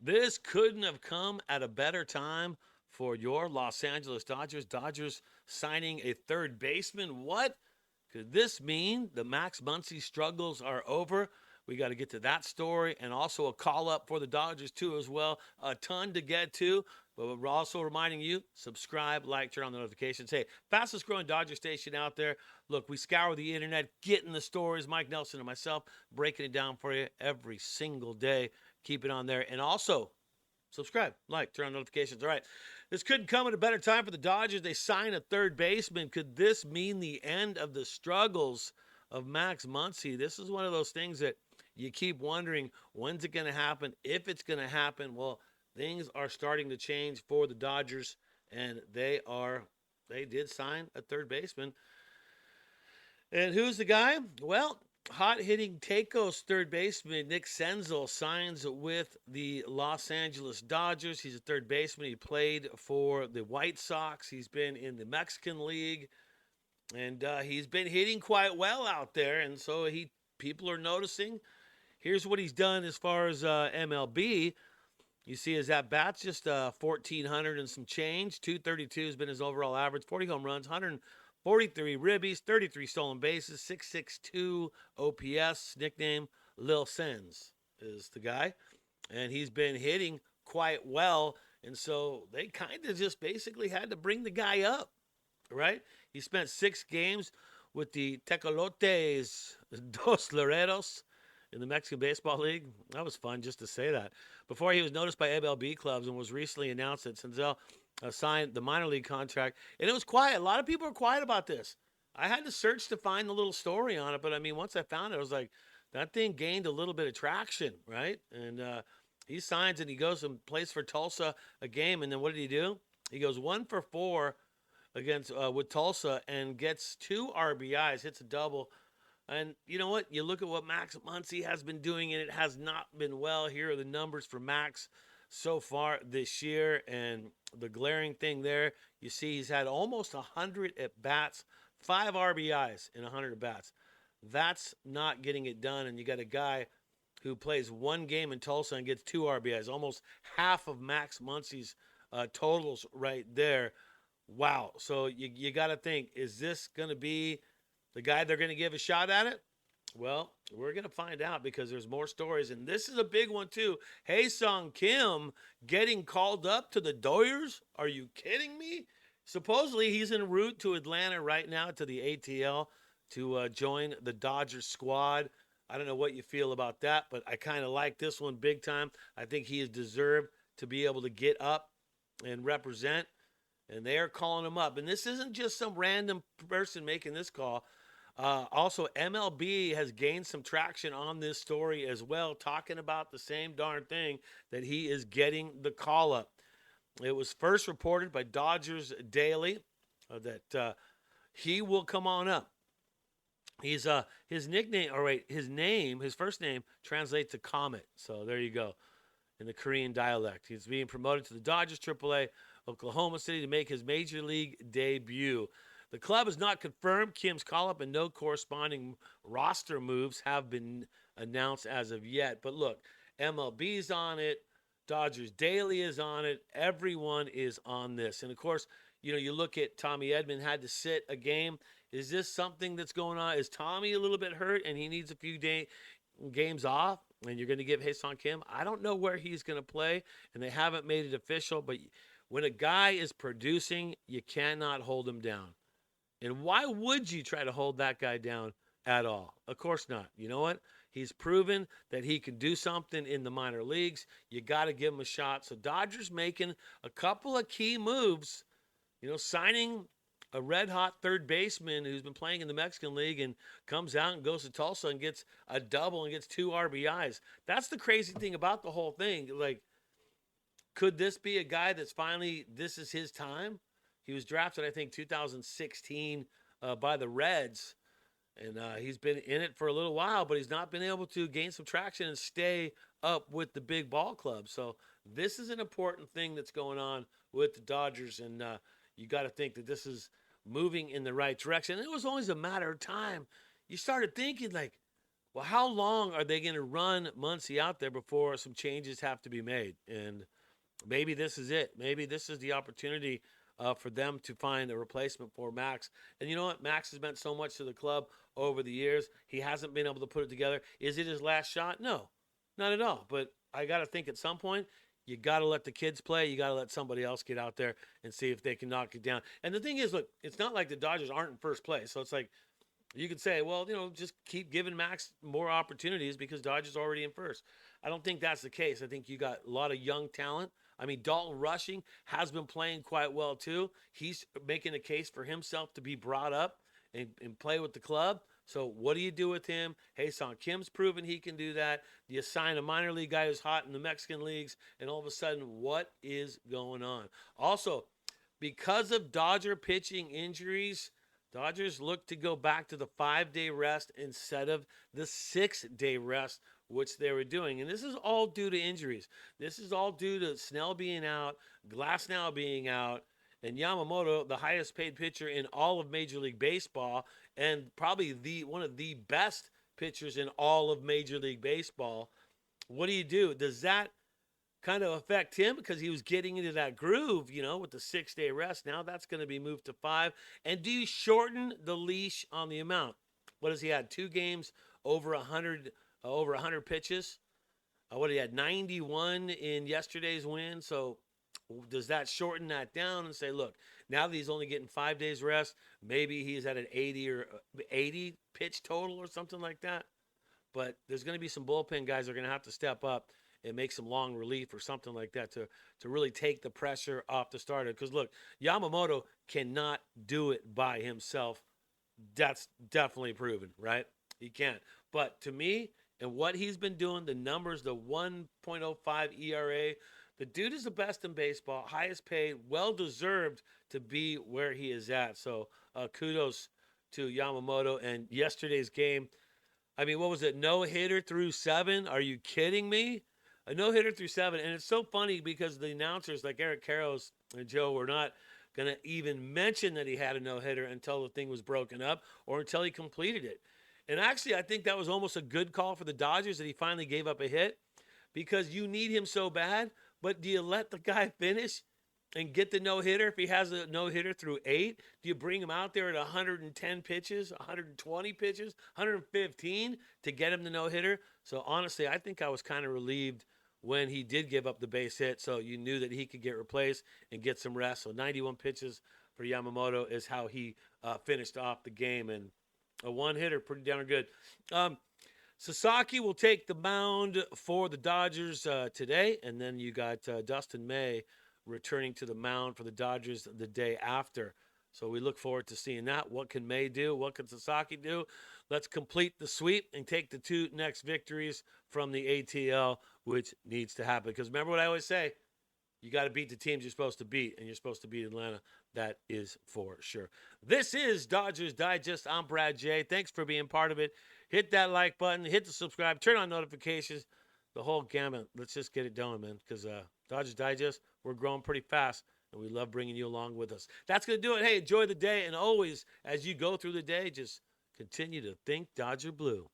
This couldn't have come at a better time for your Los Angeles Dodgers. Dodgers signing a third baseman. What could this mean? The Max Muncy struggles are over. We got to get to that story and also a call up for the Dodgers, too, as well. A ton to get to. But we're also reminding you subscribe, like, turn on the notifications. Hey, fastest growing Dodger station out there. Look, we scour the internet, getting the stories. Mike Nelson and myself breaking it down for you every single day. Keep it on there. And also, subscribe, like, turn on notifications. All right. This couldn't come at a better time for the Dodgers. They sign a third baseman. Could this mean the end of the struggles of Max Muncy? This is one of those things that you keep wondering, when's it going to happen? If it's going to happen, well, things are starting to change for the Dodgers, and they did sign a third baseman. And who's the guy? Well, hot hitting Taco's third baseman, Nick Senzel, signs with the Los Angeles Dodgers. He's a third baseman. He played for the White Sox. He's been in the Mexican League, and he's been hitting quite well out there. And so people are noticing. Here's what he's done as far as MLB. You see his at bats just 1,400 and some change. 232 has been his overall average. 40 home runs, 143 ribbies, 33 stolen bases, 662 OPS. Nickname Lil Sens is the guy. And he's been hitting quite well. And so they kind of just basically had to bring the guy up, right? He spent 6 games with the Tecolotes Dos Laredos in the Mexican Baseball League. That was fun just to say that. Before he was noticed by MLB clubs and was recently announced that Senzel signed the minor league contract. And it was quiet. A lot of people are quiet about this. I had to search to find the little story on it, but I mean, once I found it, I was like, that thing gained a little bit of traction, right? And he signs and he goes and plays for Tulsa a game. And then what did he do? He goes 1 for 4 against with Tulsa and gets 2 RBIs, hits a double. And you know what? You look at what Max Muncy has been doing, and it has not been well. Here are the numbers for Max so far this year. And the glaring thing there, you see he's had almost 100 at bats, 5 RBIs in 100 at bats. That's not getting it done. And you got a guy who plays 1 game in Tulsa and gets 2 RBIs, almost half of Max Muncy's totals right there. Wow. So you got to think, is this going to be the guy they're going to give a shot at it? Well, we're going to find out because there's more stories. And this is a big one, too. Hyeseong Kim getting called up to the Dodgers? Are you kidding me? Supposedly, he's en route to Atlanta right now to the ATL to join the Dodgers squad. I don't know what you feel about that, but I kind of like this one big time. I think he has deserved to be able to get up and represent. And they are calling him up. And this isn't just some random person making this call. Also, MLB has gained some traction on this story as well, talking about the same darn thing, that he is getting the call up. It was first reported by Dodgers Daily that he will come on up. He's his nickname, or wait, his first name translates to Comet. So there you go, in the Korean dialect. He's being promoted to the Dodgers AAA Oklahoma City to make his major league debut. The club has not confirmed Kim's call-up, and no corresponding roster moves have been announced as of yet. But look, MLB's on it. Dodgers Daily is on it. Everyone is on this. And, of course, you look at Tommy Edman had to sit a game. Is this something that's going on? Is Tommy a little bit hurt and he needs a few games off? And you're going to give Hyeseong Kim? I don't know where he's going to play, and they haven't made it official. But when a guy is producing, you cannot hold him down. And why would you try to hold that guy down at all? Of course not. You know what? He's proven that he can do something in the minor leagues. You got to give him a shot. So Dodgers making a couple of key moves, signing a red-hot third baseman who's been playing in the Mexican League and comes out and goes to Tulsa and gets a double and gets 2 RBIs. That's the crazy thing about the whole thing. Like, could this be a guy that's finally, this is his time? He was drafted, I think, 2016 by the Reds, and he's been in it for a little while, but he's not been able to gain some traction and stay up with the big ball club. So this is an important thing that's going on with the Dodgers, and you got to think that this is moving in the right direction. And it was always a matter of time. You started thinking, like, Well, how long are they going to run Muncy out there before some changes have to be made? And maybe this is it. Maybe this is the opportunity for them to find a replacement for Max. And you know what? Max has meant so much to the club over the years. He hasn't been able to put it together. Is it his last shot? No, not at all. But I got to think at some point, you got to let the kids play. You got to let somebody else get out there and see if they can knock it down. And the thing is, look, it's not like the Dodgers aren't in first place. So it's like, you could say, well, just keep giving Max more opportunities because Dodgers already in first. I don't think that's the case. I think you got a lot of young talent. I mean, Dalton Rushing has been playing quite well too. He's making a case for himself to be brought up and play with the club. So what do you do with him? Hyeseong Kim's proven he can do that. Do you sign a minor league guy who's hot in the Mexican leagues? And all of a sudden, what is going on? Also, because of Dodger pitching injuries, Dodgers look to go back to the 5-day rest instead of the 6-day rest, which they were doing. And this is all due to injuries. This is all due to Snell being out, Glasnow being out, and Yamamoto, the highest paid pitcher in all of Major League Baseball, and probably one of the best pitchers in all of Major League Baseball. What do? Does that kind of affect him because he was getting into that groove, with the 6-day rest? Now that's going to be moved to 5. And do you shorten the leash on the amount? What has he had? 2 games over 100 pitches. What he had 91 in yesterday's win. So does that shorten that down and say, look, now that he's only getting 5 days rest, maybe he's at an 80 pitch total or something like that. But there's going to be some bullpen guys that are going to have to step up and make some long relief or something like that to really take the pressure off the starter. Because, look, Yamamoto cannot do it by himself. That's definitely proven, right? He can't. But to me, and what he's been doing, the numbers, the 1.05 ERA, the dude is the best in baseball, highest paid, well-deserved to be where he is at. So kudos to Yamamoto. And yesterday's game, I mean, what was it? No-hitter through 7? Are you kidding me? A no-hitter through 7. And it's so funny because the announcers like Eric Karros and Joe were not going to even mention that he had a no-hitter until the thing was broken up or until he completed it. And actually, I think that was almost a good call for the Dodgers that he finally gave up a hit because you need him so bad. But do you let the guy finish and get the no-hitter if he has a no-hitter through 8? Do you bring him out there at 110 pitches, 120 pitches, 115 to get him the no-hitter? So honestly, I think I was kind of relieved when he did give up the base hit, so you knew that he could get replaced and get some rest. So 91 pitches for Yamamoto is how he finished off the game, and a one-hitter, pretty darn good. Sasaki will take the mound for the Dodgers today, and then you got Dustin May returning to the mound for the Dodgers the day after. So we look forward to seeing that. What can May do? What can Sasaki do? Let's complete the sweep and take the 2 next victories from the ATL, which needs to happen. Because remember what I always say, you got to beat the teams you're supposed to beat, and you're supposed to beat Atlanta. That is for sure. This is Dodgers Digest. I'm Brad J. Thanks for being part of it. Hit that like button, hit the subscribe, turn on notifications, the whole gamut. Let's just get it done, man, because Dodgers Digest, we're growing pretty fast, and we love bringing you along with us. That's going to do it. Hey, enjoy the day, and always, as you go through the day, just continue to think Dodger Blue.